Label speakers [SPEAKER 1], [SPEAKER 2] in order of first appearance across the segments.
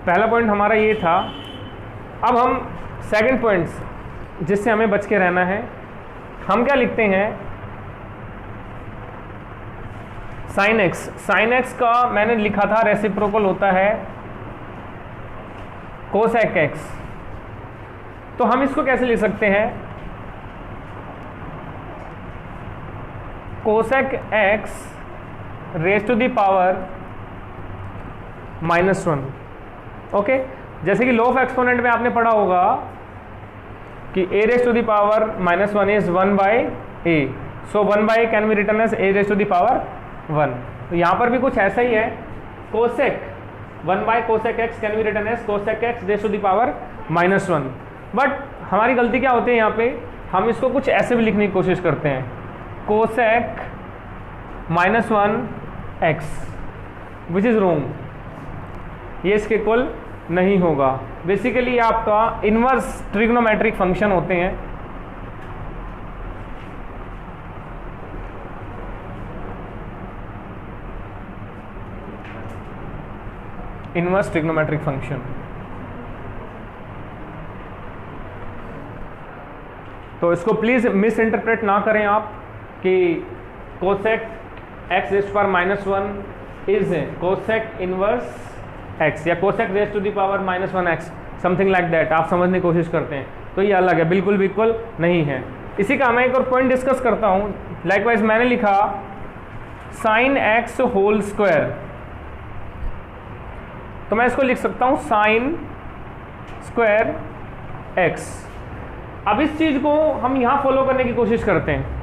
[SPEAKER 1] पहला पॉइंट हमारा ये था। अब हम सेकंड पॉइंट्स जिससे हमें बच के रहना है, हम क्या लिखते हैं, साइन एक्स। साइन एक्स का मैंने लिखा था रेसिप्रोकल होता है कोसेक एक्स। तो हम इसको कैसे लिख सकते हैं, cosec x raise to the power -1। Okay, जैसे कि लॉ ऑफ एक्सपोनेंट में आपने पढ़ा होगा कि a raise to the power -1 is 1/a, so 1/a can be written as a raise to the power 1। तो यहां पर भी कुछ ऐसा ही है, कोसेक 1/कोसेक x can be written as cosec x raise to the power -1। But हमारी गलती क्या होती है यहाँ पे, हम इसको कुछ ऐसे भी लिखने की कोशिश करते हैं, cosec -1x, which is wrong. ये इसके इक्वल नहीं होगा। बेसिकली ये आपका इनवर्स ट्रिग्नोमेट्रिक फंक्शन होते हैं। Inverse trigonometric function. तो इसको प्लीज मिस इंटरप्रेट ना करें आप कि cosec x raise to power -1 is cosec inverse x या cosec raise to the power -1x, something like that आप समझने की कोशिश करते हैं। तो ये अलग है, बिल्कुल भी इक्वल नहीं है। इसी का मैं एक और पॉइंट डिस्कस करता हूँ। लाइकवाइज मैंने लिखा साइन x होल स्क्वायर, तो मैं इसको लिख सकता हूँ साइन स्क्वायर x। अब इस चीज़ को हम यहाँ फॉलो करने की कोशिश करते हैं,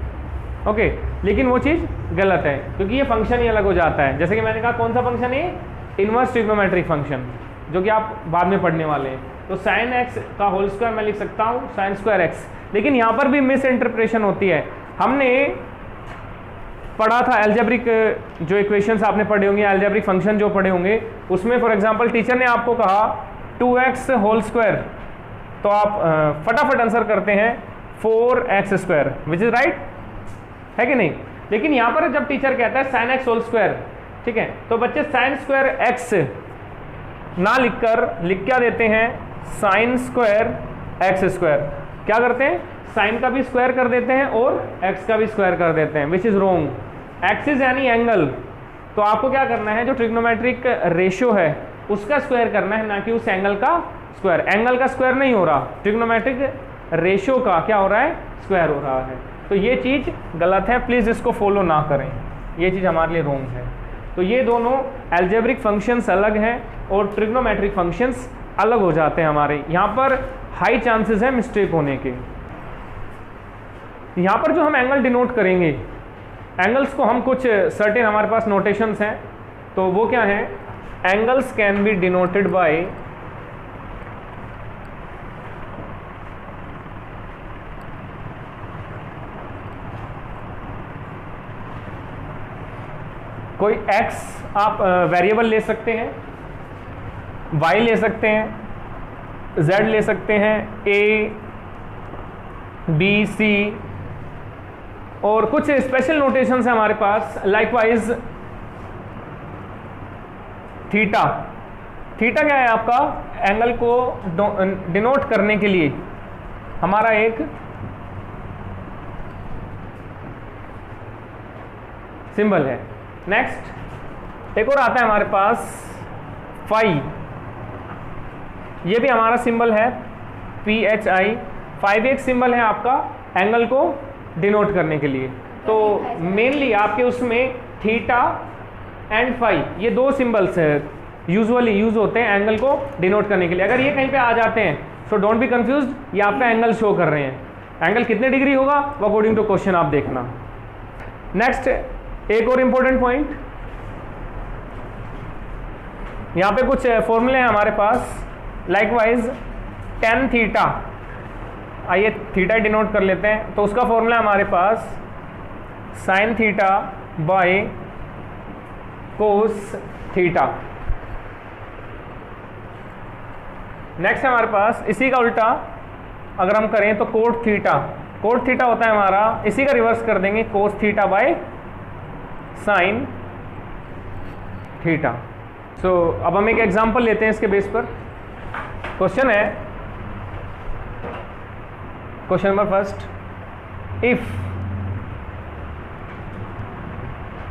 [SPEAKER 1] ओके, लेकिन वो चीज़ गलत है क्योंकि ये फंक्शन ही अलग हो जाता है। जैसे कि मैंने कहा कौन सा फंक्शन है, इनवर्स ट्रिग्नोमेट्रिक फंक्शन, जो कि आप बाद में पढ़ने वाले हैं। तो साइन एक्स का होल स्क्वायर मैं लिख सकता हूँ साइन स्क्वायर एक्स, लेकिन यहाँ पर भी मिस इंटरप्रेशन होती है। हमने पढ़ा था एल्जेब्रिक जो इक्वेशंस आपने पढ़े होंगे, एल्जेब्रिक फंक्शन जो पढ़े होंगे, उसमें फॉर एग्जांपल टीचर ने आपको कहा 2x होल स्क्वायर, तो आप फटाफट आंसर करते हैं 4x square, which is right, है कि नहीं। लेकिन यहाँ पर जब टीचर कहता है साइन एक्स होल स्क्वायर, ठीक है, तो बच्चे साइन स्क्वायर एक्स ना लिख क्या देते हैं, साइन स्क्वायर एक्स स्क्वायर। क्या करते हैं, साइन का भी स्क्वायर कर देते हैं और एक्स का भी स्क्वायर कर देते हैं, which is wrong. X is यानी एंगल, तो आपको क्या करना है, जो ट्रिग्नोमेट्रिक रेशियो है उसका स्क्वायर करना है, ना कि उस एंगल का स्क्वायर। एंगल का स्क्वायर नहीं हो रहा, ट्रिग्नोमेट्रिक रेशियो का क्या हो रहा है, स्क्वायर हो रहा है। तो ये चीज़ गलत है, प्लीज़ इसको फॉलो ना करें, ये चीज़ हमारे लिए रोंग है। तो ये दोनों एल्जेब्रिक फंक्शंस अलग हैं और ट्रिग्नोमेट्रिक फंक्शंस अलग हो जाते हैं हमारे। यहाँ पर हाई चांसेस है मिस्टेक होने के। यहाँ पर जो हम एंगल डिनोट करेंगे, एंगल्स को हम कुछ सर्टेन हमारे पास नोटेशंस हैं, तो वो क्या हैं, angles can be denoted by कोई x आप वेरिएबल ले सकते हैं, y ले सकते हैं, z ले सकते हैं, a b c, और कुछ स्पेशल नोटेशंस है हमारे पास। लाइकवाइज थीटा, थीटा क्या है आपका, एंगल को डिनोट करने के लिए हमारा एक सिंबल है। नेक्स्ट एक और आता है हमारे पास फाई, ये भी हमारा सिंबल है PHI। फाई भी एक सिंबल है आपका एंगल को डिनोट करने के लिए। तो मेनली आपके उसमें थीटा एंड फाई, ये दो सिंबल्स यूजुअली यूज होते हैं एंगल को डिनोट करने के लिए। अगर ये कहीं पे आ जाते हैं सो डोंट बी कंफ्यूज्ड, ये आपका एंगल शो कर रहे हैं। एंगल कितने डिग्री होगा वो अकॉर्डिंग टू क्वेश्चन आप देखना। नेक्स्ट एक और इंपॉर्टेंट पॉइंट, यहाँ पे कुछ फॉर्मूले हैं हमारे पास। लाइकवाइज tan थीटा, आइए थीटा डिनोट कर लेते हैं, तो उसका फॉर्मूला हमारे पास sin theta by cos theta. Next हमारे पास इसी का उल्टा अगर हम करें तो कोट थीटा, कोट थीटा होता है हमारा, इसी का रिवर्स कर देंगे cos theta by sine theta. So अब हम एक एग्जांपल लेते हैं इसके बेस पर। क्वेश्चन है, question number first, if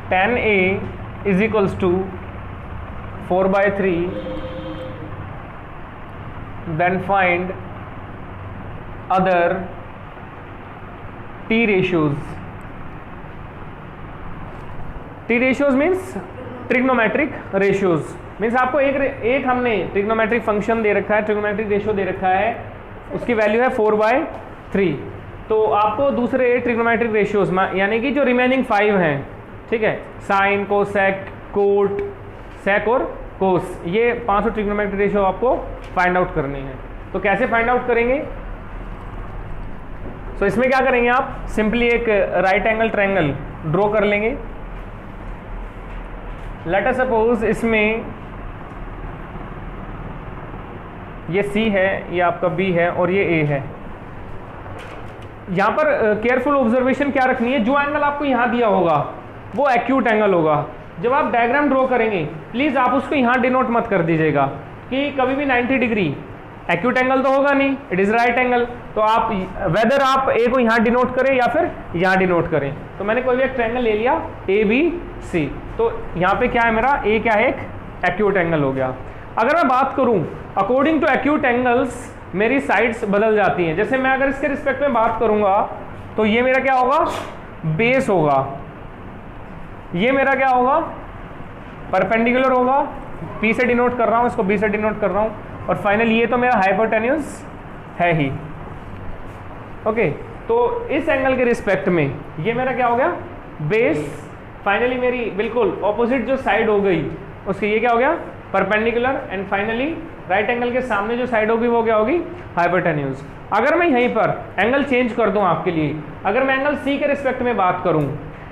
[SPEAKER 1] tan A is equals to 4/3, then find other T ratios. T ratios means trigonometric ratios, means आपको एक हमने ट्रिग्नोमेट्रिक फंक्शन दे रखा है, ट्रिग्नोमेट्रिक रेशियो दे रखा है, उसकी वैल्यू है 4/3। तो आपको दूसरे ट्रिग्नोमेट्रिक रेशियोज यानी कि जो रिमेनिंग 5 हैं, ठीक है, साइन, कोसेक, कोट, सेक और कोस, ये 5 ट्रिग्नोमेट्रिक रेशियो आपको फाइंड आउट करनी है। तो कैसे फाइंड आउट करेंगे? सो इसमें क्या करेंगे आप, सिंपली एक राइट एंगल ट्रायंगल ड्रॉ कर लेंगे। लेट अस सपोज इसमें ये C है, ये आपका B है और ये A है। यहां पर केयरफुल ऑब्जर्वेशन क्या रखनी है, जो एंगल आपको यहां दिया होगा वो एक्यूट एंगल होगा। जब आप डायग्राम ड्रॉ करेंगे प्लीज आप उसको यहां डिनोट मत कर दीजिएगा कि कभी भी 90 डिग्री एक्यूट एंगल तो होगा नहीं, इट इज राइट एंगल। तो आप वेदर आप ए को यहां डिनोट करें या फिर यहां डिनोट करें। तो मैंने कोई भी एक ट्रायंगल ले लिया ABC, तो यहां पे क्या है मेरा, ए क्या है, एक एक्यूट एंगल हो गया। अगर मैं बात करूं अकॉर्डिंग टू एक्यूट एंगल्स मेरी साइड्स बदल जाती हैं। जैसे मैं अगर इसके रिस्पेक्ट में बात करूंगा तो ये मेरा क्या होगा, बेस होगा, ये मेरा क्या होगा, परपेंडिकुलर होगा, P से डिनोट कर रहा हूं, इसको B से डिनोट कर रहा हूं, और फाइनली ये तो मेरा हाइपोटेन्यूज है ही। ओके, तो इस एंगल के रिस्पेक्ट में ये मेरा क्या हो गया, बेस। फाइनली मेरी बिल्कुल ऑपोजिट जो साइड हो गई उसकी ये क्या हो गया, perpendicular, and finally right angle के सामने जो साइड होगी वो क्या होगी, हाइपोटेन्यूज। अगर मैं यहीं पर एंगल चेंज कर दूं आपके लिए, अगर मैं एंगल C के रिस्पेक्ट में बात करूं,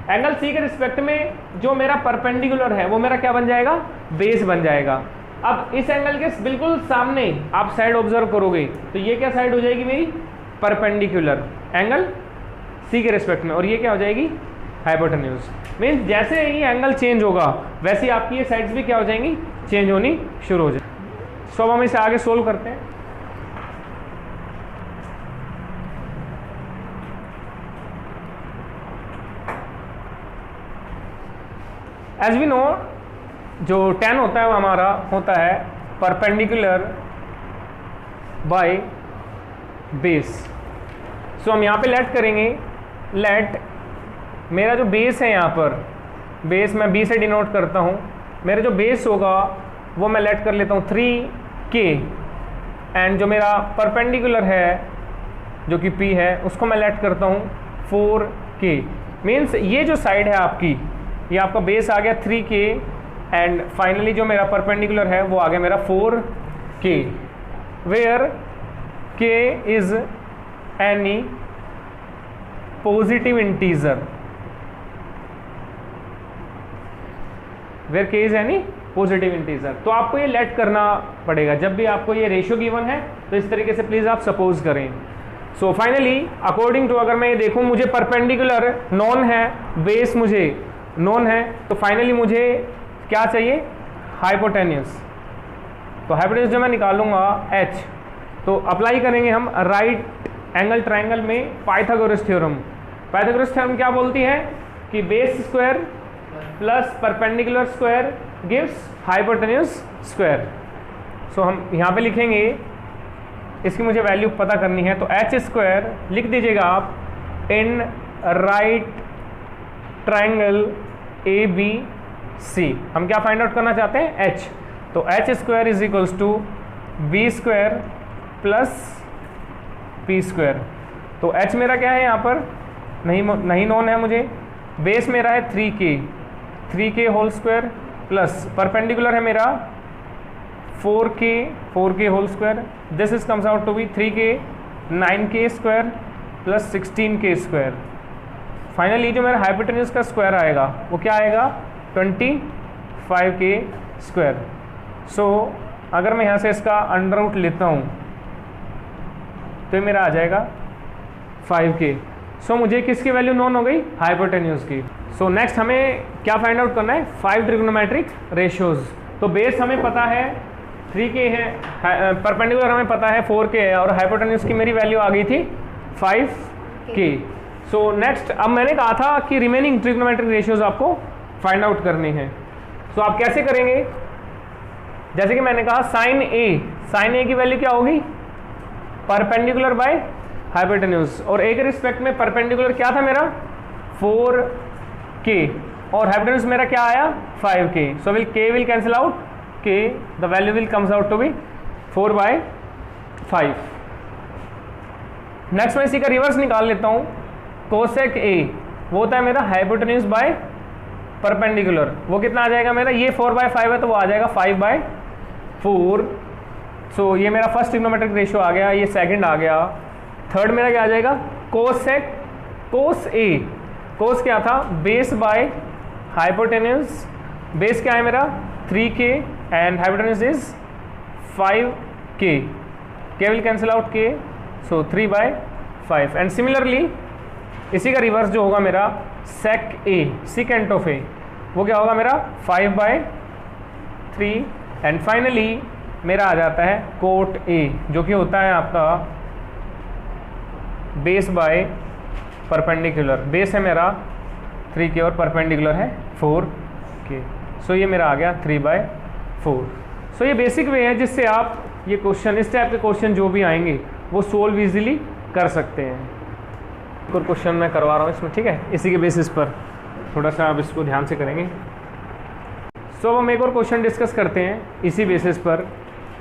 [SPEAKER 1] एंगल C के रिस्पेक्ट में जो मेरा परपेंडिकुलर है वो मेरा क्या बन जाएगा, बेस बन जाएगा। अब इस एंगल के बिल्कुल सामने आप साइड ऑब्जर्व करोगे तो ये क्या साइड हो जाएगी मेरी, परपेंडिकुलर एंगल C के रिस्पेक्ट में, और ये क्या हो जाएगी, हाइपोटेन्यूज। मीन्स जैसे ही एंगल चेंज होगा वैसे आपकी ये साइड्स भी क्या हो जाएंगी, चेंज होनी शुरू हो जाएगी। सो अब हम इसे आगे सोल्व करते हैं। एज वी नो, जो tan होता है वो हमारा होता है परपेंडिकुलर बाय बेस। सो हम यहाँ पे लेट करेंगे, लेट मेरा जो बेस है, यहाँ पर बेस मैं B से डिनोट करता हूँ, मेरा जो बेस होगा वो मैं लेट कर लेता हूँ 3K, एंड जो मेरा परपेंडिकुलर है जो कि P है उसको मैं लेट करता हूँ 4K। मीन्स ये जो साइड है आपकी, ये आपका बेस आ गया 3K, एंड फाइनली जो मेरा परपेंडिकुलर है वो आ गया मेरा 4K, where K is any positive integer, where K is any positive integer. तो आपको ये लेट करना पड़ेगा जब भी आपको ये रेशियो गिवन है, तो इस तरीके से प्लीज आप सपोज करें। सो फाइनली अकॉर्डिंग टू, अगर मैं ये देखूं मुझे परपेंडिकुलर नॉन है, बेस मुझे नॉन है, तो फाइनली मुझे क्या चाहिए, हाइपोटेन्यूज। तो हाइपोटेन्यूज जो मैं निकालूंगा H, तो अप्लाई करेंगे हम राइट एंगल ट्रायंगल में पाइथागोरस थ्योरम। पाइथागोरस थ्योरम क्या बोलती है कि base square plus perpendicular square gives hypotenuse square. So हम यहाँ पे लिखेंगे, इसकी मुझे वैल्यू पता करनी है, तो H स्क्वायर लिख दीजिएगा आप इन राइट ट्रायंगल ABC। हम क्या फाइंड आउट करना चाहते हैं, H। तो H square is equals to B square plus P square. तो H मेरा क्या है यहाँ पर, नहीं नोन है मुझे, बेस मेरा है 3K whole square plus perpendicular है मेरा 4K whole square. This is comes out to be 3K 9K square plus 16K square. Finally जो मेरा हाइपोटेन्यूज का स्क्वायर आएगा वो क्या आएगा, 25K स्क्वायर। सो अगर मैं यहाँ से इसका अंडर रूट लेता हूँ तो ये मेरा आ जाएगा 5K। सो मुझे किसकी वैल्यू नोन हो गई, हाइपोटेन्यूज की। सो नेक्स्ट हमें क्या फाइंड आउट करना है, 5 ट्रिग्नोमेट्रिक रेशियोज। तो बेस हमें पता है 3k है, परपेंडिकुलर हमें पता है 4k है, और हाइपोटेन्यूज की मेरी वैल्यू आ गई थी 5k। सो नेक्स्ट, अब मैंने कहा था कि रिमेनिंग ट्रिग्नोमेट्रिक रेशियोज आपको फाइंड आउट करने हैं। सो आप कैसे करेंगे? जैसे कि मैंने कहा साइन ए की वैल्यू क्या होगी? परपेंडिकुलर बाय हाइपोटेन्यूज, और ए के रिस्पेक्ट में परपेंडिकुलर क्या था मेरा 4k, और हाइपोटेन्यूज मेरा क्या आया 5k। So k will cancel out k, the value will comes out to be 4/5। Next मैं इसी का रिवर्स निकाल लेता हूं। कोसेक a वो होता है मेरा हाइपोटेन्यूज बाय परपेंडिकुलर, वो कितना आ जाएगा मेरा? ये 4/5 है तो वो आ जाएगा 5/4। सो ये मेरा फर्स्ट ट्रिग्नोमेट्रिक रेशियो आ गया, ये सेकंड आ गया। थर्ड मेरा क्या आ जाएगा? कोस ए, कोस क्या था? बेस बाय हाइपोटेन्यूज, बेस क्या है मेरा 3k and hypotenuse is 5k, k will cancel out k, so 3/5। And similarly इसी का रिवर्स जो होगा मेरा सेकेंट ऑफ ए, वो क्या होगा मेरा 5/3। एंड फाइनली मेरा आ जाता है कोट ए, जो कि होता है आपका बेस बाय परपेंडिकुलर। बेस है मेरा 3k और परपेंडिकुलर है 4k। सो ये मेरा आ गया 3/4। सो ये बेसिक वे है जिससे आप ये क्वेश्चन, इस टाइप के क्वेश्चन जो भी आएंगे वो सोल्व इजीली कर सकते हैं। और क्वेश्चन मैं करवा रहा हूँ इसमें, ठीक है, इसी के बेसिस पर थोड़ा सा आप इसको ध्यान से करेंगे। सो हम एक और क्वेश्चन डिस्कस करते हैं इसी बेसिस पर,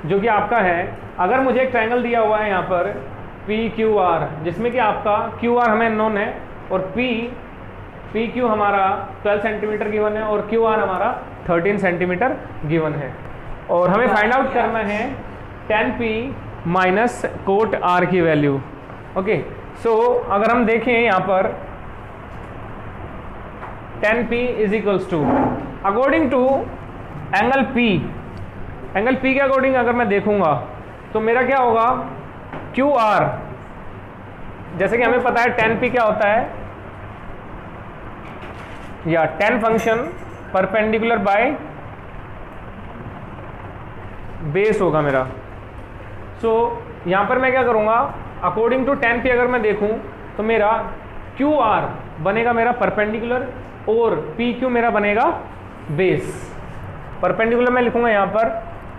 [SPEAKER 1] जो कि आपका है, अगर मुझे एक ट्रायंगल दिया हुआ है यहाँ पर PQR, जिसमें कि आपका QR हमें नोन है और PQ हमारा 12 सेंटीमीटर गिवन है और QR हमारा 13 सेंटीमीटर गिवन है, और हमें फाइंड आउट करना है tan P minus cot R की वैल्यू। ओके, सो अगर हम देखें यहाँ पर tan P is equals to, according to angle P के अकॉर्डिंग अगर मैं देखूंगा तो मेरा क्या होगा QR, जैसे कि हमें पता है tan P क्या होता है, या tan function perpendicular by base होगा मेरा। सो यहाँ पर मैं क्या करूँगा, अकॉर्डिंग टू tan P अगर मैं देखूँ तो मेरा QR बनेगा मेरा परपेंडिकुलर और PQ मेरा बनेगा बेस। परपेंडिकुलर मैं लिखूँगा यहाँ पर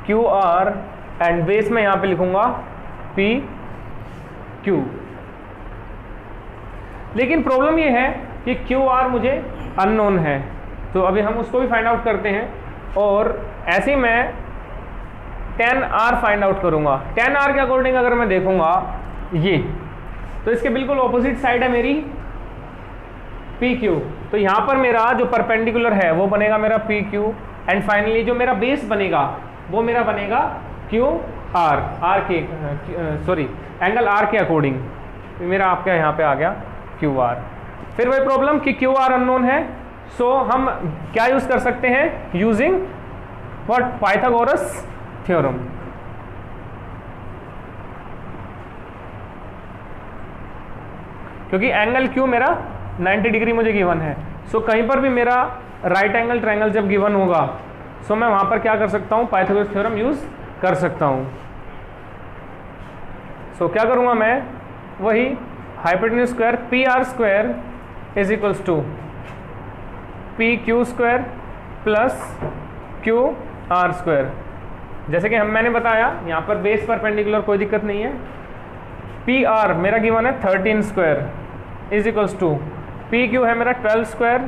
[SPEAKER 1] QR एंड बेस में यहाँ पे लिखूँगा PQ। लेकिन प्रॉब्लम ये है कि QR मुझे अननोन है, तो अभी हम उसको भी फाइंड आउट करते हैं, और ऐसे ही मैं tan R फाइंड आउट करूँगा। tan R के अकॉर्डिंग अगर मैं देखूँगा ये, तो इसके बिल्कुल ऑपोजिट साइड है मेरी PQ, तो यहाँ पर मेरा जो परपेंडिकुलर है वो बनेगा मेरा PQ, एंड फाइनली जो मेरा बेस बनेगा वो मेरा बनेगा QR, एंगल R के अकॉर्डिंग मेरा आपका यहाँ पे आ गया QR। फिर वही प्रॉब्लम कि QR अननोन है, सो हम क्या यूज कर सकते हैं, यूजिंग व्हाट, पाइथागोरस थ्योरम। क्योंकि एंगल Q मेरा 90 डिग्री मुझे गिवन है, सो कहीं पर भी मेरा राइट एंगल ट्रायंगल जब गिवन होगा, सो मैं वहां पर क्या कर सकता हूं, पाइथागोरस थ्योरम यूज कर सकता हूं। सो क्या करूंगा मैं, वही hypotenuse square PR square is equals to PQ square plus QR square. जैसे कि मैंने बताया यहाँ पर बेस परपेंडिकुलर कोई दिक्कत नहीं है। PR मेरा गिवन है 13 square is equals to PQ है मेरा 12 स्क्वायर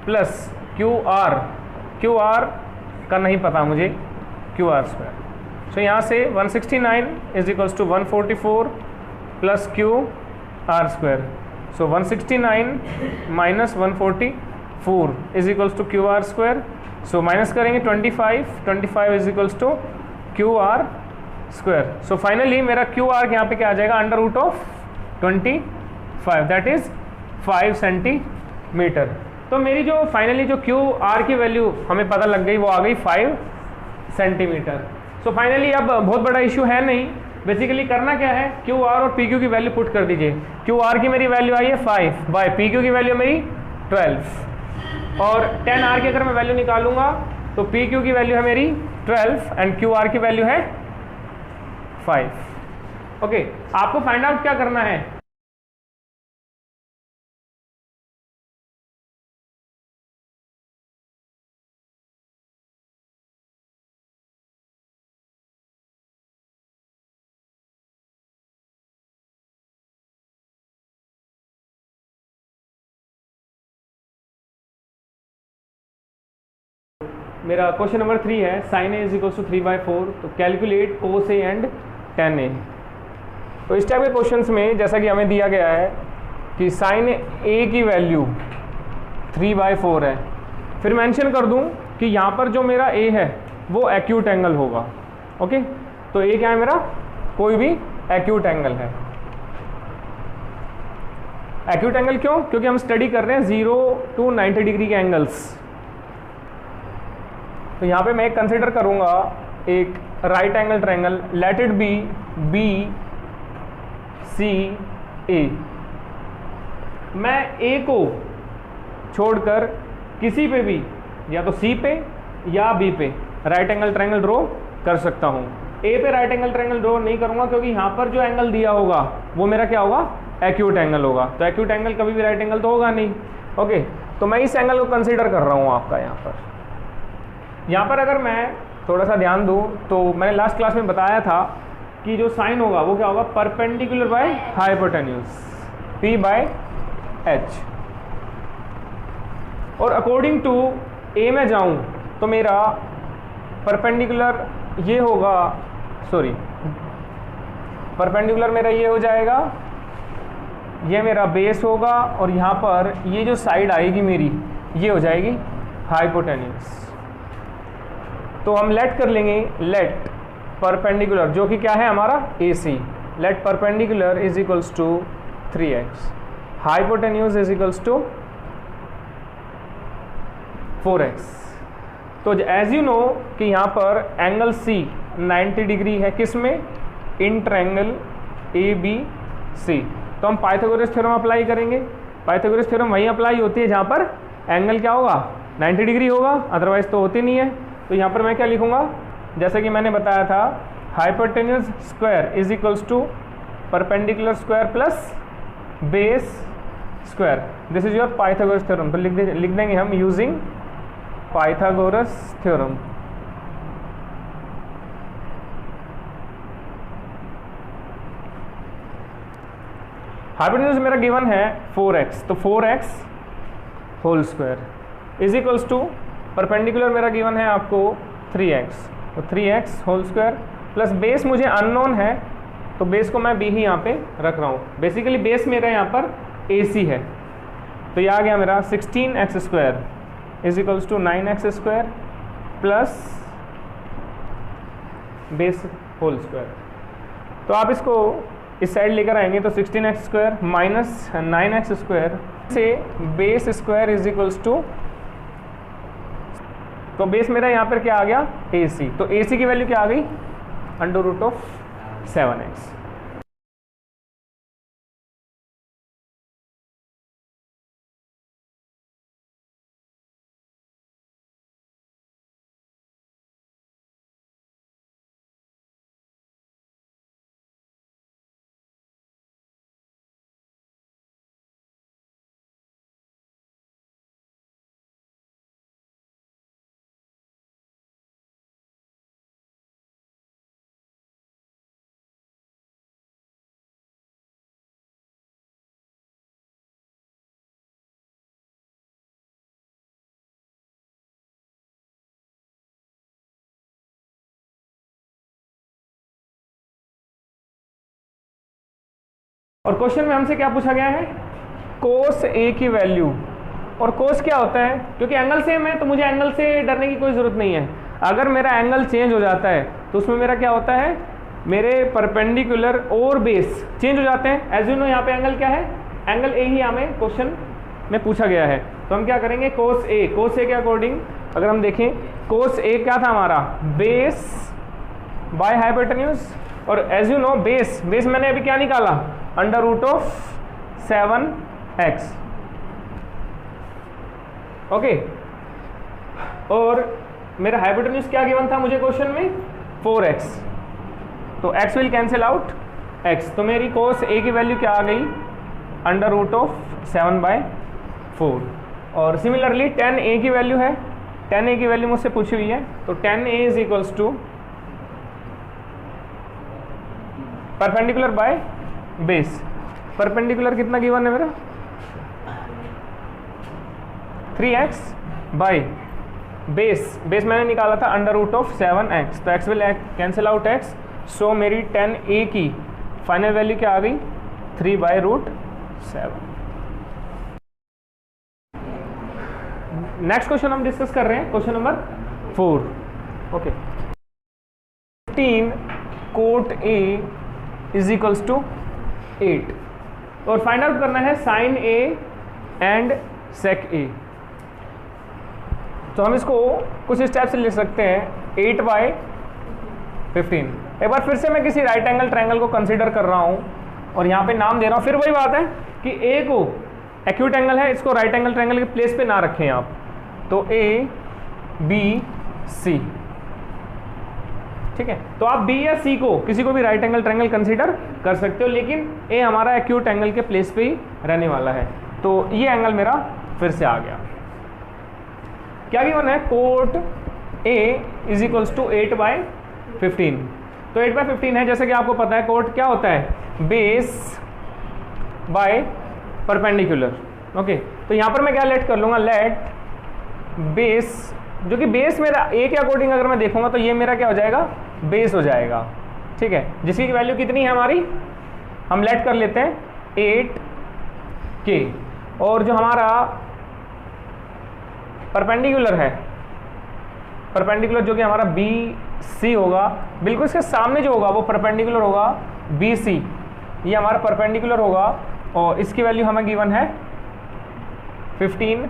[SPEAKER 1] प्लस QR का नहीं पता मुझे, QR स्क्वायर। सो यहाँ से 169 is equals to 144 plus QR square. So 169 minus 144 is equals to QR square. So minus करेंगे 25 is equals to QR square. So finally मेरा QR यहाँ पे क्या आ जाएगा, under root of 25, that is 5 centimetre. तो मेरी जो फाइनली जो QR की वैल्यू हमें पता लग गई, वो आ गई 5 सेंटीमीटर। सो फाइनली अब बहुत बड़ा इशू है नहीं, बेसिकली करना क्या है, QR और PQ की वैल्यू पुट कर दीजिए। QR की मेरी वैल्यू आई है 5 बाय PQ की वैल्यू मेरी 12, और tan R की अगर मैं वैल्यू निकालूंगा तो तो पी क्यू की वैल्यू है मेरी 12 एंड क्यू आर की वैल्यू है 5। ओके, आपको फाइंड आउट क्या करना है, मेरा क्वेश्चन नंबर 3 है sine A is equal to 3/4, तो calculate cos A and tan A. तो इस टाइप के क्वेश्चंस में जैसा कि हमें दिया गया है कि साइन ए की वैल्यू 3/4 है, फिर मेंशन कर दूं कि यहाँ पर जो मेरा ए है वो एक्यूट एंगल होगा। ओके, तो ए क्या है मेरा, कोई भी एक्यूट एंगल है। एक्यूट एंगल क्यों, क्योंकि हम स्टडी कर रहे हैं 0 to 90 डिग्री के एंगल्स। तो यहाँ पे मैं एक कंसिडर करूँगा एक right angle triangle, let it be B C A. मैं ए को छोड़कर किसी पे भी, या तो सी पे या बी पे राइट एंगल ट्रायंगल ड्रॉ कर सकता हूँ। ए पे राइट एंगल ट्रायंगल ड्रॉ नहीं करूँगा क्योंकि यहाँ पर जो एंगल दिया होगा वो मेरा क्या होगा, एक्यूट एंगल होगा। तो एक्यूट एंगल कभी भी राइट एंगल तो होगा नहीं। ओके, तो मैं इस एंगल को कंसिडर कर रहा हूँ आपका यहाँ पर अगर मैं थोड़ा सा ध्यान दूँ तो मैंने लास्ट क्लास में बताया था कि जो साइन होगा वो क्या होगा, perpendicular by hypotenuse P by H। और अकॉर्डिंग टू A में जाऊँ तो मेरा परपेंडिकुलर ये होगा, सॉरी परपेंडिकुलर मेरा ये हो जाएगा, ये मेरा बेस होगा और यहाँ पर ये जो साइड आएगी मेरी ये हो जाएगी हाइपोटेन्यूज। तो हम लेट कर लेंगे, लेट परपेंडिकुलर जो कि क्या है हमारा AC, let perpendicular is equals to 3x, hypotenuse is equals to 4x। तो एज यू नो कि यहाँ पर एंगल C 90 डिग्री है, किस में, इन ट्रायंगल ABC। तो हम पाइथागोरस थ्योरम अप्लाई करेंगे। पाइथागोरस थ्योरम वहीं अप्लाई होती है जहाँ पर एंगल क्या होगा, 90 डिग्री होगा, अदरवाइज तो होती नहीं है। तो यहाँ पर मैं क्या लिखूँगा, जैसे कि मैंने बताया था, hypotenuse square is equals to perpendicular square plus base square. This is your Pythagoras theorem. तो लिख देंगे हम यूजिंग पाइथागोरस थ्योरम। हाइपोटेन्यूज मेरा गिवन है 4x, तो 4x whole square is equals to perpendicular मेरा गिवन है आपको 3x, तो 3x whole square plus base मुझे अननोन है तो बेस को मैं b ही यहाँ पे रख रहा हूँ। बेसिकली बेस मेरा यहाँ पर AC है, तो ये आ गया मेरा 16x square is equals to 9x square plus base whole square. तो आप इसको इस साइड लेकर आएंगे तो 16x square minus 9x square से base square is equals to, तो बेस मेरा यहाँ पर क्या आ गया AC, तो AC की वैल्यू क्या आ गई, √7x। और क्वेश्चन में हमसे क्या पूछा गया है, कोस A की वैल्यू। और कोस क्या होता है, क्योंकि एंगल सेम है तो मुझे एंगल से डरने की कोई ज़रूरत नहीं है। अगर मेरा एंगल चेंज हो जाता है तो उसमें मेरा क्या होता है, मेरे परपेंडिकुलर और बेस चेंज हो जाते हैं। एज यू नो यहाँ पे एंगल क्या है, एंगल A ही हमें क्वेश्चन में पूछा गया है। तो हम क्या करेंगे, कोस A, कोस A के अकॉर्डिंग अगर हम देखें, कोस A क्या था हमारा, बेस बाय हाइपोटेन्यूज। और एज यू नो बेस मैंने अभी क्या निकाला, √7x। ओके, और मेरा हाइपोटेन्यूज क्या गिवन था मुझे क्वेश्चन में 4x, तो x will cancel out x, तो मेरी cos a की वैल्यू क्या आ गई √7/4। और सिमिलरली tan a की वैल्यू है, tan a की वैल्यू मुझसे पूछी हुई है, तो tan a is equals to perpendicular by base. परपेंडिकुलर कितना गिवन है मेरा 3x बाय बेस, बेस मैंने निकाला था √7x, तो x will cancel out x, सो मेरी tan a की फाइनल वैल्यू क्या आ गई 3/√7। नेक्स्ट क्वेश्चन हम डिस्कस कर रहे हैं, question number 4। Okay, 15 cot a is equals to 8 और फाइंड आउट करना है sin a and sec a। तो हम इसको कुछ स्टेप से लिख सकते हैं 8/15। एक बार फिर से मैं किसी राइट एंगल ट्रायंगल को कंसीडर कर रहा हूं और यहाँ पे नाम दे रहा हूँ, फिर वही बात है कि A को एक्यूट एंगल है, इसको राइट एंगल ट्रायंगल के प्लेस पे ना रखें आप, तो A B C, ठीक है। तो आप B या C को किसी को भी राइट एंगल ट्रायंगल कंसीडर कर सकते हो, लेकिन A हमारा एक्यूट एंगल के प्लेस पे ही रहने वाला है, तो ये एंगल मेरा फिर से आ गया। क्या गिवन है cot A is equals to 8/15, तो 8/15 है, जैसे कि आपको पता है कोट क्या होता है बेस बाय परपेंडिकुलर। ओके, तो यहाँ पर मैं क्या लेट कर लूँगा, लेट बेस, जो कि बेस मेरा A के अकॉर्डिंग अगर मैं देखूंगा तो ये मेरा क्या हो जाएगा बेस हो जाएगा, ठीक है, जिसकी वैल्यू कितनी है हमारी, हम लेट कर लेते हैं 8K, और जो हमारा परपेंडिकुलर है, परपेंडिकुलर जो कि हमारा BC होगा, बिल्कुल इसके सामने जो होगा वो परपेंडिकुलर होगा BC, ये हमारा परपेंडिकुलर होगा, और इसकी वैल्यू हमें गिवन है 15,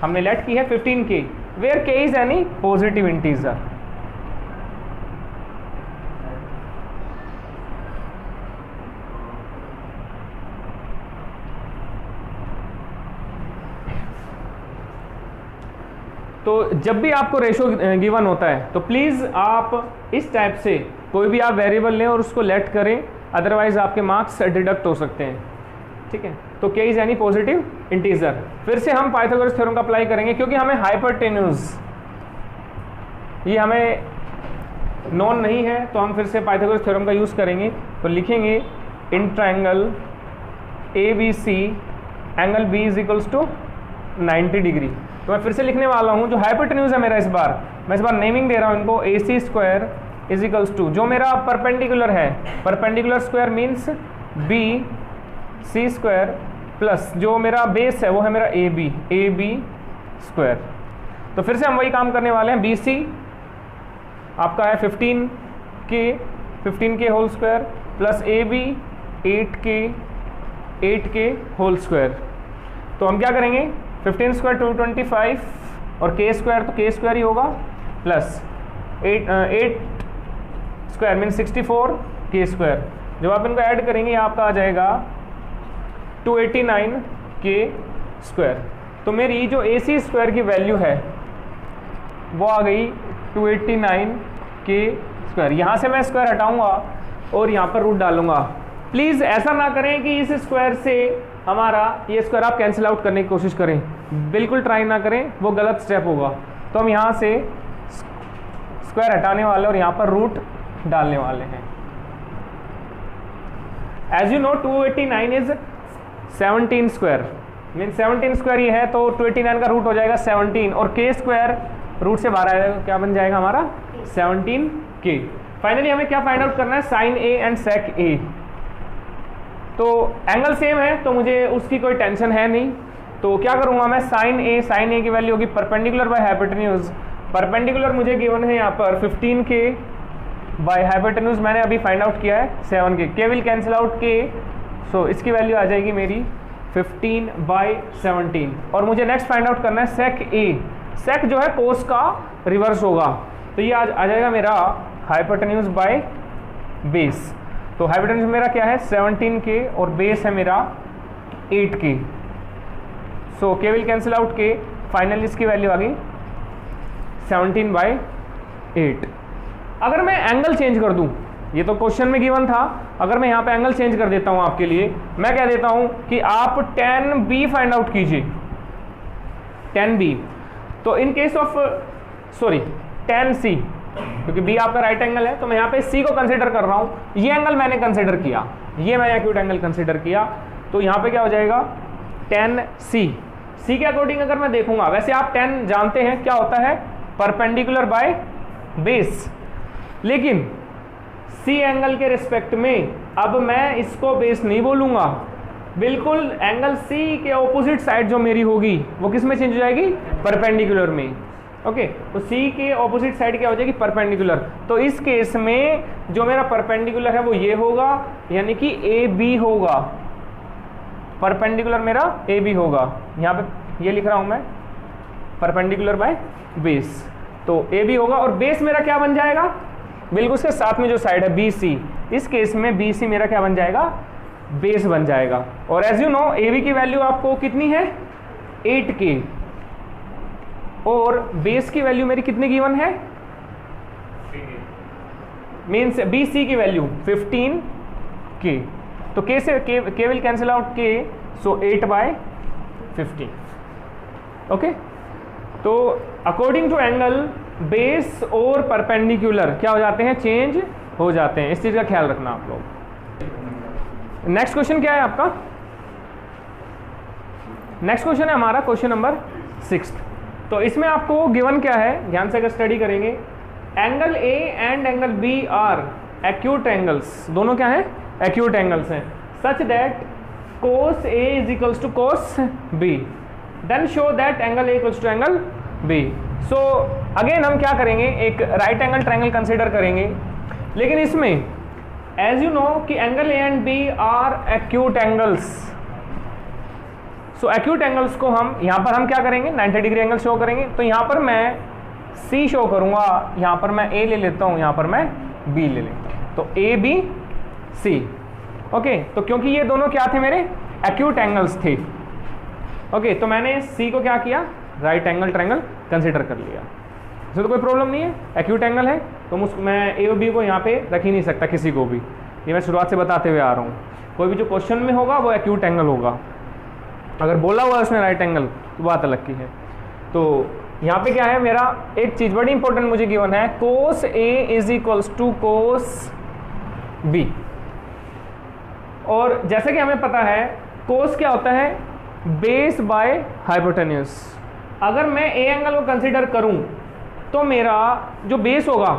[SPEAKER 1] हमने लेट की है 15K, where K is any positive integer. तो जब भी आपको रेशो गिवन होता है तो प्लीज़ आप इस टाइप से कोई भी आप वेरिएबल लें और उसको लेट करें, अदरवाइज आपके मार्क्स डिडक्ट हो सकते हैं, ठीक है। तो K is any positive integer. फिर से हम पाइथागोरस थ्योरम का अप्लाई करेंगे, क्योंकि हमें हाइपोटेन्यूज ये हमें नॉन नहीं है, तो हम फिर से पाइथागोरस थ्योरम का यूज़ करेंगे। तो लिखेंगे in triangle ABC angle B is equals to 90 degree. तो मैं फिर से लिखने वाला हूँ, जो हाइपोटेन्यूज है मेरा, मैं इस बार नेमिंग दे रहा हूँ इनको, AC square is equals to, जो मेरा परपेंडिकुलर है, perpendicular square means BC square, plus जो मेरा बेस है वो है मेरा AB स्क्वायर। तो फिर से हम वही काम करने वाले हैं, BC आपका है 15K whole square plus AB 8K whole square. तो हम क्या करेंगे 15 स्क्वायर 225 और K स्क्वायर तो K स्क्वायर ही होगा, plus 8 square mean 64 K square. जब आप इनको ऐड करेंगे आपका आ जाएगा 289 K स्क्वायर। तो मेरी जो AC स्क्वायर की वैल्यू है वो आ गई 289 K स्क्वायर। यहाँ से मैं स्क्वायर हटाऊंगा और यहाँ पर रूट डालूंगा। प्लीज़ ऐसा ना करें कि इस स्क्वायर से हमारा ये स्क्वायर आप कैंसिल आउट करने की कोशिश करें, बिल्कुल ट्राई ना करें, वो गलत स्टेप होगा। तो हम यहाँ से स्क्वायर हटाने वाले और यहाँ पर रूट डालने वाले हैं। As you know 289 is 17 square, mean 17 square ये है, तो 289 का रूट हो जाएगा 17 और K स्क्वायर रूट से बाहर आएगा, क्या बन जाएगा हमारा 17K। फाइनली हमें क्या फाइंड आउट करना है, sine A and sec A। तो एंगल सेम है तो मुझे उसकी कोई टेंशन है नहीं, तो क्या करूँगा मैं, साइन A की वैल्यू होगी परपेंडिकुलर बाय हाइपोटेन्यूज। परपेंडिकुलर मुझे गिवन है यहाँ पर 15K बाय हाइपोटेन्यूज मैंने अभी फाइंड आउट किया है 7K। K will cancel out K, सो इसकी वैल्यू आ जाएगी मेरी 15/17। और मुझे नेक्स्ट फाइंड आउट करना है सेक A। सेक जो है कोस का रिवर्स होगा, तो ये आ जाएगा मेरा हाइपोटेन्यूज बाय बेस। तो हाइपोटेन्यूज मेरा क्या है 17K और बेस है मेरा 8K। So K will cancel out K, finally इसकी वैल्यू आ गई 17/8। अगर मैं एंगल चेंज कर दूं, ये तो क्वेश्चन में गिवन था, अगर मैं यहाँ पे एंगल चेंज कर देता हूँ आपके लिए, मैं कह देता हूँ कि आप 10B फाइंड आउट कीजिए, 10B। तो इन केस ऑफ 10C, क्योंकि B आपका राइट एंगल है तो मैं यहाँ पे C को कंसिडर कर रहा हूँ, ये एंगल मैंने कंसिडर किया, ये मैं एक्यूट एंगल कंसिडर किया, तो यहाँ पे क्या हो जाएगा 10C। C के अकॉर्डिंग अगर मैं देखूंगा, वैसे आप 10 जानते हैं क्या होता है, परपेंडिकुलर बाय बेस, लेकिन C एंगल के रिस्पेक्ट में अब मैं इसको बेस नहीं बोलूंगा, बिल्कुल एंगल C के ऑपोजिट साइड जो मेरी होगी वो किस में चेंज हो जाएगी, परपेंडिकुलर में। ओके, तो C के ऑपोजिट साइड क्या हो जाएगी, परपेंडिकुलर। तो इस केस में जो मेरा परपेंडिकुलर है वो ये होगा, यानी कि AB होगा, परपेंडिकुलर मेरा AB होगा, यहाँ पे ये लिख रहा हूं मैं, परपेंडिकुलर बाय बेस, तो AB होगा। और बेस मेरा क्या बन जाएगा, बिल्कुल उसके साथ में जो साइड है BC, इस केस में BC मेरा क्या बन जाएगा, बेस बन जाएगा। और एज यू नो AB की वैल्यू आपको कितनी है, 8K, और बेस की वैल्यू मेरी कितनी गिवन है, मीन्स BC की वैल्यू 15K, तो K से K will cancel out K, so 8/15। Okay, तो अकॉर्डिंग टू एंगल बेस और परपेंडिकुलर क्या हो जाते हैं, चेंज हो जाते हैं, इस चीज का ख्याल रखना आप लोग। नेक्स्ट क्वेश्चन क्या है आपका, नेक्स्ट क्वेश्चन है हमारा क्वेश्चन नंबर 6। तो इसमें आपको गिवन क्या है, ध्यान से अगर स्टडी करेंगे, angle A and angle B are acute angles, दोनों क्या है, एक्यूट एंगल्स हैं, such that cos A is equals to cos B, then show that angle A equals to angle B। So again हम क्या करेंगे, एक right angle triangle consider करेंगे, लेकिन इसमें एज यू नो कि angle A and B are acute angles. So acute angles को हम यहाँ पर हम क्या करेंगे, 90 डिग्री एंगल शो करेंगे। तो यहाँ पर मैं C शो करूँगा, यहाँ पर मैं A ले लेता हूँ, यहाँ पर मैं B ले लेता हूँ, तो ABC। ओके, तो क्योंकि ये दोनों क्या थे, मेरे एक्यूट एंगल्स थे। ओके, तो मैंने C को क्या किया, राइट एंगल ट्रायंगल कंसिडर कर लिया, इसमें तो कोई प्रॉब्लम नहीं है, एक्यूट एंगल है, तो मैं A और B को यहाँ पे रख ही नहीं सकता किसी को भी, ये मैं शुरुआत से बताते हुए आ रहा हूँ। कोई भी जो क्वेश्चन में होगा वो एक्यूट एंगल होगा, अगर बोला हुआ उसने राइट एंगल तो बात अलग की है। तो यहाँ पे क्या है, मेरा एक चीज़ बड़ी इंपॉर्टेंट मुझे गिवन है, cos A is equals to cos B। और जैसे कि हमें पता है cos क्या होता है, बेस बाय हाइपोटेन्यूज। अगर मैं A एंगल को कंसिडर करूं तो मेरा जो बेस होगा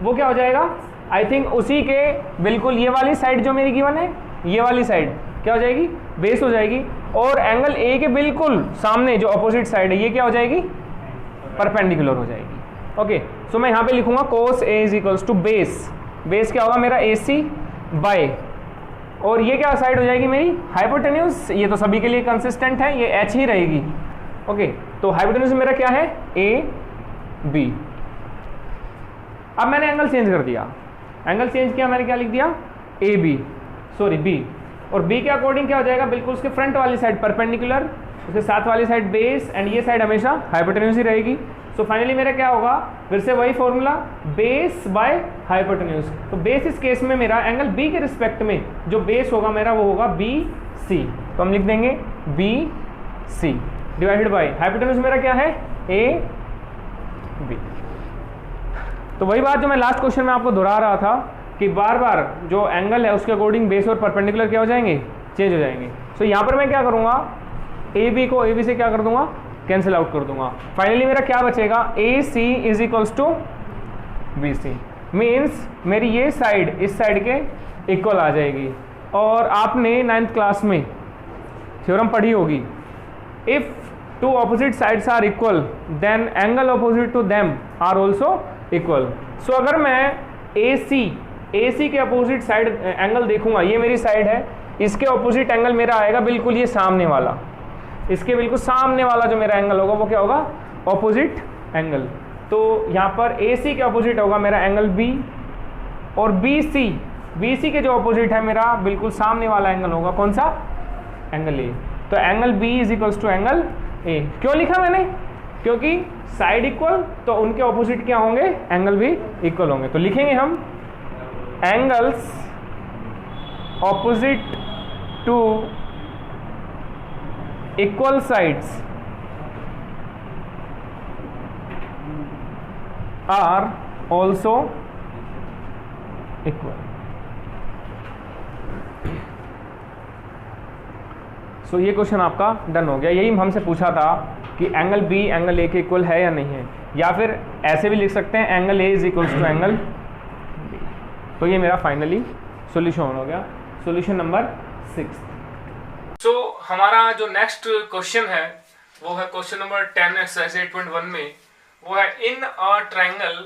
[SPEAKER 1] वो क्या हो जाएगा, आई थिंक उसी के बिल्कुल ये वाली साइड जो मेरी गिवन है, ये वाली साइड क्या हो जाएगी, बेस हो जाएगी, और एंगल A के बिल्कुल सामने जो अपोजिट साइड है ये क्या हो जाएगी, परपेंडिकुलर हो जाएगी। ओके, सो मैं यहाँ पे लिखूंगा cos A is equals to base, base क्या होगा मेरा AC बाय, और ये क्या साइड हो जाएगी मेरी, हाइपोटेन्यूज। ये तो सभी के लिए कंसिस्टेंट है, ये H ही रहेगी। ओके, तो हाइपोटेन्यूज मेरा क्या है, AB। अब मैंने एंगल चेंज कर दिया, एंगल चेंज किया, मैंने क्या लिख दिया, B, और B के अकॉर्डिंग क्या हो जाएगा, बिल्कुल उसके फ्रंट वाली साइड परपेंडिकुलर, उसके साथ वाली साइड बेस, एंड ये साइड हमेशा हाइपोटेन्यूज ही रहेगी। सो फाइनली मेरा क्या होगा, फिर से वही फॉर्मूला, बेस बाय हाइपोटेन्यूज। तो बेस इस केस में मेरा एंगल B के रिस्पेक्ट में जो बेस होगा मेरा वो होगा BC, तो हम लिख देंगे BC डिवाइडेड बाय हाइपोटेन्यूज मेरा क्या है, AB। तो वही बात जो मैं लास्ट क्वेश्चन में आपको दोहरा रहा था कि बार बार जो एंगल है उसके अकॉर्डिंग बेस और परपेंडिकुलर क्या हो जाएंगे, चेंज हो जाएंगे। सो यहाँ पर मैं क्या करूँगा, AB को AB से क्या कर दूंगा, कैंसिल आउट कर दूंगा। फाइनली मेरा क्या बचेगा, AC is equals to BC, means मेरी ये साइड इस साइड के इक्वल आ जाएगी। और आपने 9th क्लास में थ्योरम पढ़ी होगी, if two opposite sides are equal then angle opposite to them are also equal. So अगर मैं AC के अपोजिट साइड एंगल देखूंगा, ये मेरी साइड है, इसके ऑपोजिट एंगल मेरा आएगा बिल्कुल ये सामने वाला, इसके बिल्कुल सामने वाला जो मेरा एंगल होगा वो क्या होगा, ऑपोजिट एंगल। तो यहाँ पर AC के ऑपोजिट होगा मेरा एंगल B, और BC के जो ऑपोजिट है मेरा बिल्कुल सामने वाला एंगल होगा कौन सा, एंगल A। तो angle B is equals to angle A। क्यों लिखा मैंने, क्योंकि साइड इक्वल तो उनके ऑपोजिट क्या होंगे, एंगल भी इक्वल होंगे। तो लिखेंगे हम angles opposite to equal sides are also equal. So ये क्वेश्चन आपका डन हो गया। यही हमसे पूछा था कि एंगल बी एंगल ए के इक्वल है या नहीं है, या फिर ऐसे भी लिख सकते हैं angle A is equals to angle B. तो ये मेरा फाइनली सॉल्यूशन हो गया, सॉल्यूशन नंबर 6। सो हमारा जो नेक्स्ट क्वेश्चन है वो है क्वेश्चन नंबर 10 एक्सरसाइज 8.1 में, वो है in a triangle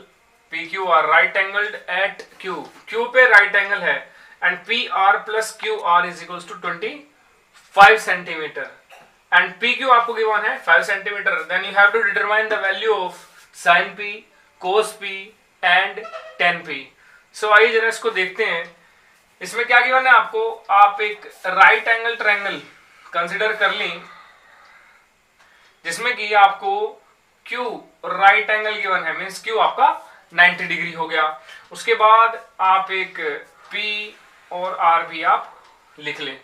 [SPEAKER 1] P Q R right angled at Q, Q पे राइट एंगल है and P R plus Q R is equals to 25 centimetre and P Q आपको given है 5 centimetre. Then you have to determine the value of sine P, cos P and tan P. So आइए जरा इसको देखते हैं। इसमें क्या given है आपको, आप एक राइट एंगल ट्रायंगल कंसिडर कर लें जिसमें कि आपको Q राइट एंगल गिवन है, मींस Q आपका 90 डिग्री हो गया। उसके बाद आप एक P और R भी आप लिख लें।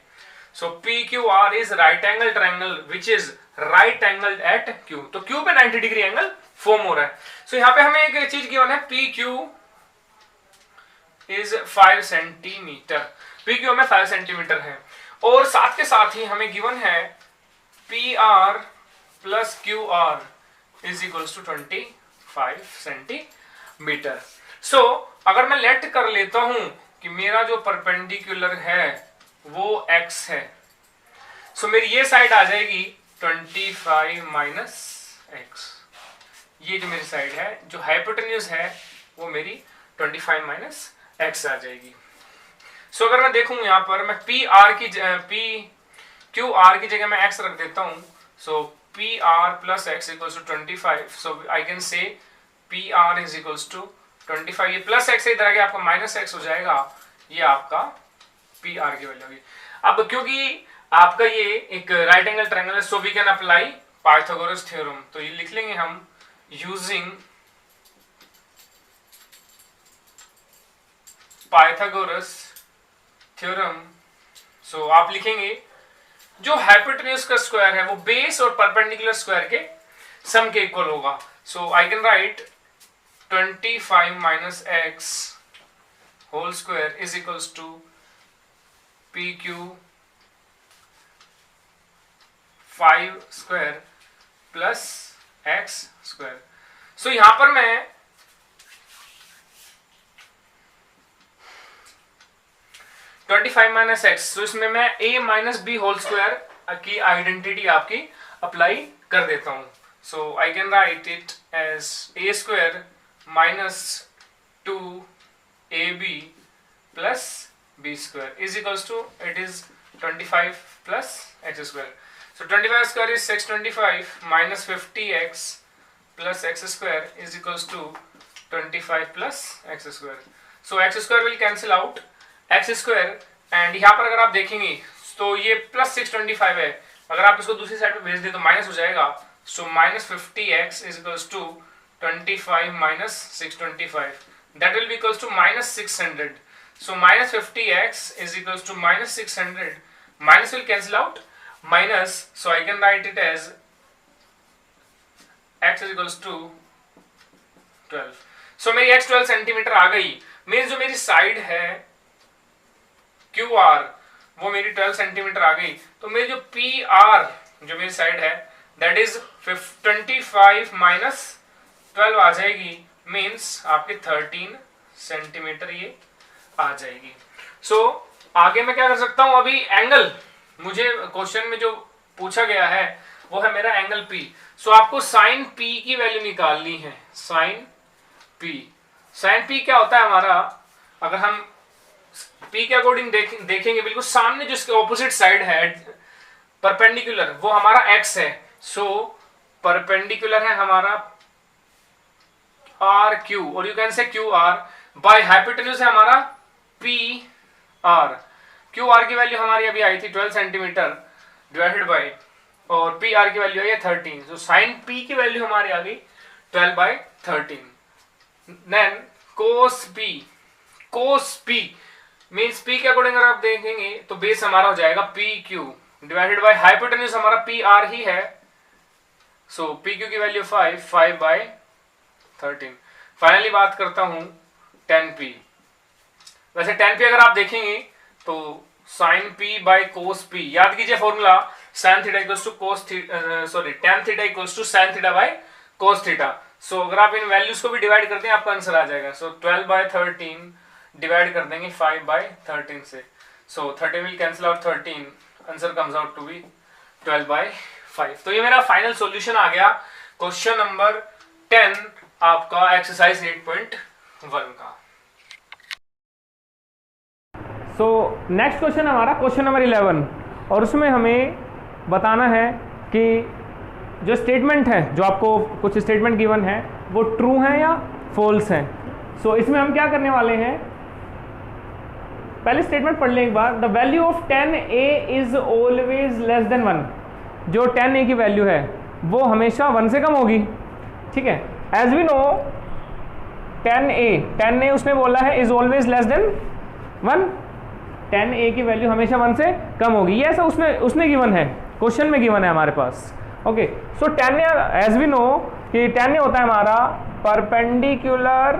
[SPEAKER 1] So PQR is right angle triangle which is right angle at Q। तो Q पे 90 डिग्री एंगल फॉर्म हो रहा है। सो यहाँ पे हमें एक चीज गिवन है PQ इज 5 सेंटीमीटर, PQ में 5 सेंटीमीटर है और साथ के साथ ही हमें गिवन है PR plus QR is equals to 25 centimetre. So अगर मैं लेट कर लेता हूं कि मेरा जो परपेंडिकुलर है वो x है, सो मेरी ये साइड आ जाएगी 25 माइनस x। ये जो मेरी साइड है, जो हाइपोटेन्यूज है वो मेरी 25 माइनस x आ जाएगी। सो अगर मैं देखूं यहाँ पर मैं PQR की जगह मैं x रख देता हूं। सो PR plus x equals to 25. So I can say PR is equals to 25. ये प्लस x इधर आगे आपका माइनस x हो जाएगा, ये आपका PR की वैल्यू होगी। अब क्योंकि आपका ये एक राइट एंगल ट्रायंगल है, so we can apply Pythagoras theorem. तो ये लिख लेंगे हम यूजिंग पाइथागोरस थ्योरम। सो आप लिखेंगे जो हाइपोटेन्यूज का स्क्वायर है वो बेस और परपेंडिकुलर स्क्वायर के सम के इक्वल होगा। So I can write 25 minus x whole square is equals to PQ 5 square plus x square. So यहां पर मैं माइनस एक्स, तो इसमें मैं a minus B whole square की आइडेंटिटी आपकी अप्लाई कर देता हूं। So I can write it as a square minus 2ab plus b square is equals to it is 25 plus x square. So 25 square is 625 minus 50x plus x square is equals to 25 plus x square. So x square will cancel out x square and यहाँ पर अगर आप देखेंगे तो ये plus 625 है, अगर आप इसको दूसरी साइड पे भेज दें तो माइनस हो जाएगा। So minus 50x is equals to 25 minus 625, that will be equals to minus 600। So minus 50x is equals to minus 600, minus will cancel out minus, so I can write it as x is equals to 12। So मेरी x 12 centimetre आ गई, means जो मेरी side है QR वो मेरी 12 centimetre आ गई। तो मेरी जो PR जो मेरी साइड है दैट इज 25 माइनस 12 आ जाएगी, मीन्स आपके 13 सेंटीमीटर ये आ जाएगी। सो आगे मैं क्या कर सकता हूं, अभी एंगल मुझे क्वेश्चन में जो पूछा गया है वो है मेरा एंगल P। सो आपको साइन P की वैल्यू निकालनी है। साइन P क्या होता है हमारा, अगर हम P के अकॉर्डिंग देखेंगे बिल्कुल सामने जो इसके ऑपोजिट साइड है परपेंडिकुलर वो हमारा x है। सो परपेंडिकुलर है हमारा RQ और you can say QR, by hypotenuse है हमारा PR। QR की वैल्यू हमारी अभी आई थी 12 सेंटीमीटर डिवाइडेड बाय और पी आर की वैल्यू आई है 13, तो साइन पी की वैल्यू हमारी आ गई 12/13। देन कोस पी मीन्स पी के अकॉर्डिंग अगर आप देखेंगे तो बेस हमारा हो जाएगा P Q divided by hypotenuse हमारा पी आर ही है, सो पी क्यू की वैल्यू 5/13। फाइनली बात करता हूं tan p। वैसे tan p अगर आप देखेंगे तो sin p by cos p, याद कीजिए formula tan theta equals to sin theta by cos theta. So अगर आप इन वैल्यूज को भी डिवाइड करते हैं आपका आंसर आ जाएगा। सो 12/13 डिवाइड कर देंगे 5/13 से, so 13 will cancel out 13, answer comes out to be 12/5। तो ये मेरा फाइनल सॉल्यूशन आ गया क्वेश्चन नंबर 10 आपका एक्सरसाइज 8.1 का। सो नेक्स्ट क्वेश्चन हमारा क्वेश्चन नंबर 11, और उसमें हमें बताना है कि जो स्टेटमेंट है, जो आपको कुछ स्टेटमेंट गिवन है वो ट्रू है या फॉल्स है। सो इसमें हम क्या करने वाले हैं, पहले स्टेटमेंट पढ़ लें एक बार। The value of 10a is always less than 1। जो 10a की वैल्यू है वो हमेशा 1 से कम होगी, ठीक है। एज वी नो 10a उसने बोला है is always less than 1, 10a की वैल्यू हमेशा 1 से कम होगी, ये ऐसा उसने गिवन है, क्वेश्चन में गिवन है हमारे पास। Okay, so 10a as we know कि 10a होता है हमारा परपेंडिकुलर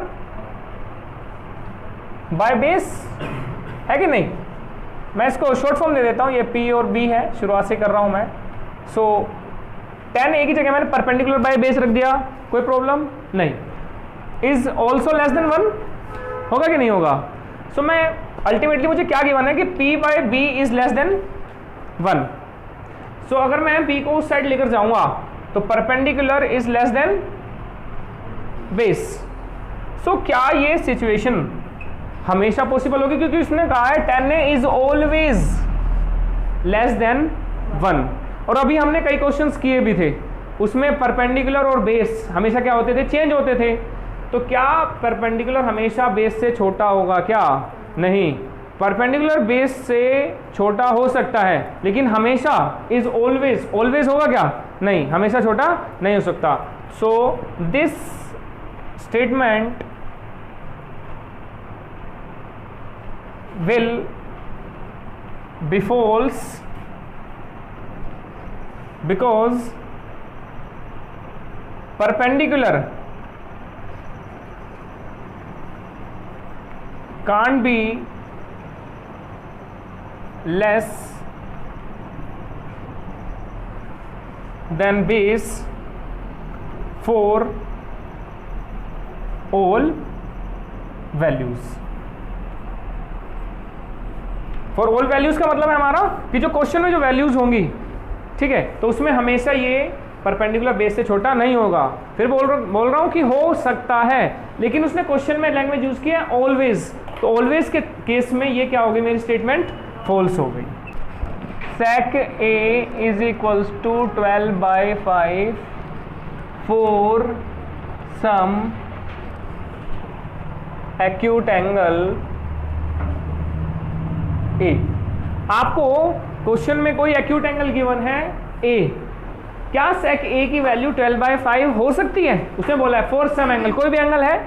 [SPEAKER 1] बाय बेस, है कि नहीं। मैं इसको शॉर्ट फॉर्म दे देता हूँ, ये p और b है, शुरुआत से कर रहा हूँ मैं। सो 10a की जगह मैंने परपेंडिकुलर बाय बेस रख दिया, कोई प्रॉब्लम नहीं। इज ऑल्सो लेस देन 1 होगा कि नहीं होगा। सो मैं अल्टीमेटली मुझे क्या गिवन है कि p by b is less than 1। So अगर मैं p को उस साइड लेकर जाऊंगा तो perpendicular is less than base. So क्या ये सिचुएशन हमेशा पॉसिबल होगी, क्योंकि उसने कहा है 10a is always less than 1, और अभी हमने कई क्वेश्चंस किए भी थे, उसमें परपेंडिकुलर और बेस हमेशा क्या होते थे, चेंज होते थे। तो क्या परपेंडिकुलर हमेशा बेस से छोटा होगा, क्या नहीं, परपेंडिकुलर बेस से छोटा हो सकता है, लेकिन हमेशा इज ऑलवेज होगा क्या, नहीं, हमेशा छोटा नहीं हो सकता। So this statement will be false because perpendicular can't be less than base for all values। For all values का मतलब है हमारा कि जो क्वेश्चन में जो वैल्यूज होंगी, ठीक है, तो उसमें हमेशा ये परपेंडिकुलर बेस से छोटा नहीं होगा। फिर बोल रहा हूँ कि हो सकता है, लेकिन उसने क्वेश्चन में लैंग्वेज यूज किया है ऑलवेज, तो ऑलवेज के केस में ये क्या होगी, मेरी स्टेटमेंट फॉल्स हो गई। sec a is equals to 12/5 for some acute angle A. आपको क्वेश्चन में कोई एक्यूट एंगल गिवन है ए, क्या sec a की वैल्यू 12/5 हो सकती है, उसने बोला है फॉर सम एंगल, कोई भी एंगल है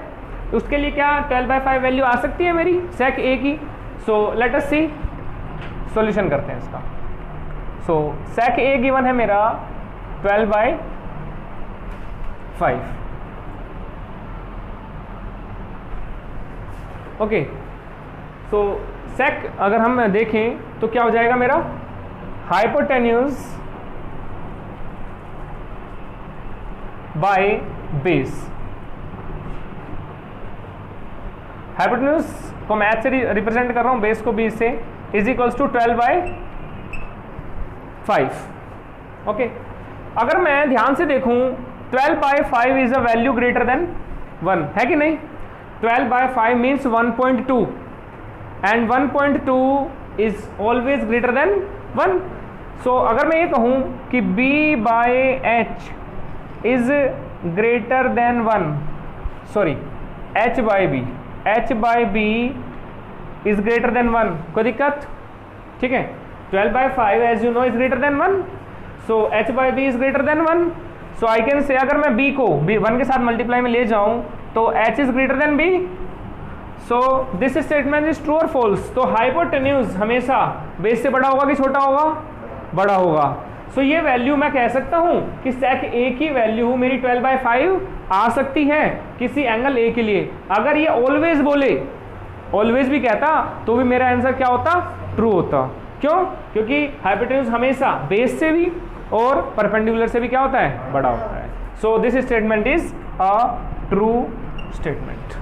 [SPEAKER 1] तो उसके लिए क्या 12/5 वैल्यू आ सकती है मेरी sec a की। सो लेट अस सी, सॉल्यूशन करते हैं इसका। सो sec a गिवन है मेरा 12/5। ओके, सो sec अगर हम देखें तो क्या हो जाएगा मेरा, हाइपोटेन्यूज बाय बेस। हाइपोटेन्यूज को मैथ से रिप्रेजेंट कर रहा हूं, बेस को b से, इज इक्वल्स टू 12/5। ओके, अगर मैं ध्यान से देखूं 12/5 is a value greater than 1, है कि नहीं। 12/5 means 1.2 and 1.2 is always greater than 1। so अगर मैं ये कहूँ कि b by h is greater than 1, sorry h by b is greater than 1, कोई दिक्कत, ठीक है। 12/5 as you know is greater than 1। So h by B is greater than 1. So I can say अगर मैं b को 1 के साथ multiply में ले जाऊं तो h is greater then b. So this statement is true और फॉल्स. तो हाइपोटेन्यूज हमेशा बेस से बड़ा होगा कि छोटा होगा? बड़ा होगा. सो ये वैल्यू मैं कह सकता हूं कि sec a की वैल्यू मेरी 12/5 आ सकती है किसी एंगल a के लिए. अगर ये ऑलवेज बोले, ऑलवेज भी कहता तो भी मेरा आंसर क्या होता? ट्रू होता. क्यों? क्योंकि हाइपोटेन्यूज हमेशा बेस से भी और परपेंडिकुलर से भी क्या होता है? बड़ा होता है. So this statement is a true statement.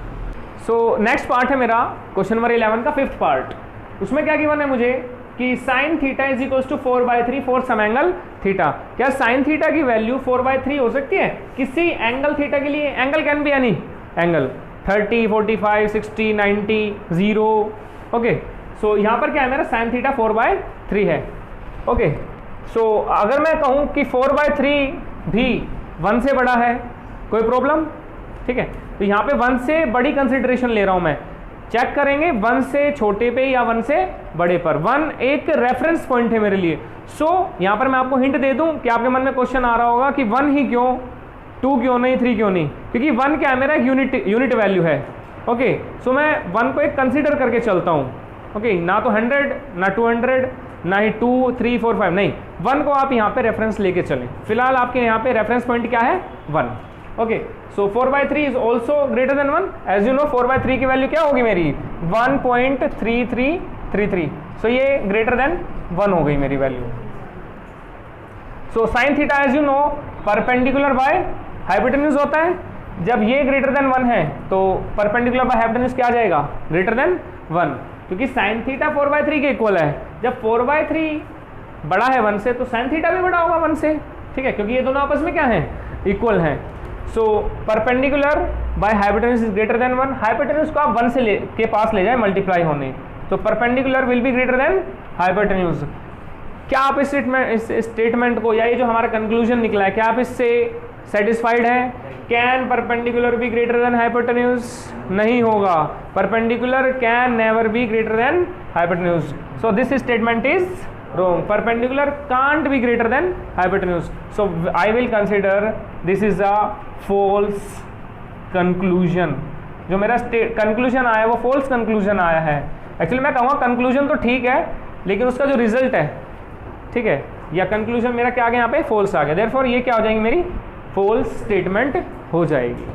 [SPEAKER 1] So next part है मेरा क्वेश्चन नंबर 11 का 5th पार्ट. उसमें क्या गिवन है मुझे कि sine theta is equal to 4/3 for some angle theta. क्या साइन थीटा की वैल्यू 4/3 हो सकती है किसी एंगल थीटा के लिए? Angle can be any angle, 30, 45, 60, 90, 0. Okay. So यहाँ पर क्या है मेरा साइन थीटा 4/3 है. ओके. सो अगर मैं कहूँ कि 4/3 भी 1 से बड़ा है, कोई प्रॉब्लम? ठीक है. तो यहाँ पे 1 से बड़ी कंसिडरेशन ले रहा हूँ मैं. चेक करेंगे 1 से छोटे पे या 1 से बड़े पर. 1 एक रेफरेंस पॉइंट है मेरे लिए. सो यहाँ पर मैं आपको हिंट दे दूं कि आपके मन में क्वेश्चन आ रहा होगा कि 1 ही क्यों, 2 क्यों नहीं, 3 क्यों नहीं? क्योंकि 1 क्या है मेरा एक यूनिट वैल्यू है. ओके. सो मैं 1 को एक कंसिडर करके चलता हूँ. ओके. ना तो 100, ना 200, ना ही 2, 3, 4, 5, नहीं. 1 को आप यहाँ पे रेफरेंस लेके चलें. फिलहाल आपके यहाँ पे रेफरेंस पॉइंट क्या है? 1. Okay. So 4/3 is also greater than 1. As you know 4/3 की वैल्यू क्या होगी मेरी? 1.3333. सो ये ग्रेटर देन 1 हो गई मेरी value. So sine theta as you know perpendicular by hypotenuse होता है. जब ये ग्रेटर देन 1 है तो परपेंडिकुलर बाय हाइपोटेन्यूज क्या आ जाएगा? Greater than 1. क्योंकि साइन थीटा 4/3 के इक्वल है. जब 4/3 बड़ा है 1 से तो साइन थीटा भी बड़ा होगा 1 से. ठीक है. क्योंकि ये दोनों आपस में क्या है? इक्वल हैं. So perpendicular by hypotenuse is greater than 1. Hypotenuse को आप 1 से के पास ले जाए मल्टीप्लाई होने, तो perpendicular will be greater than hypotenuse. क्या आप इस स्टेटमेंट को या ये जो हमारा कंक्लूजन निकला है, क्या आप इससे सेटिस्फाइड हैं? Can perpendicular be greater than hypotenuse? नहीं होगा. Perpendicular can never be greater than hypotenuse. So this statement is wrong. Perpendicular can't be greater than hypotenuse. So I will consider this is a false conclusion. जो मेरा conclusion आया वो false conclusion आया है. Actually मैं कहूँगा conclusion तो ठीक है लेकिन उसका जो रिजल्ट है, ठीक है, या कंक्लूजन मेरा क्या आ गया यहाँ पे? false आ गया. Therefore ये क्या हो जाएगी? मेरी false statement हो जाएगी.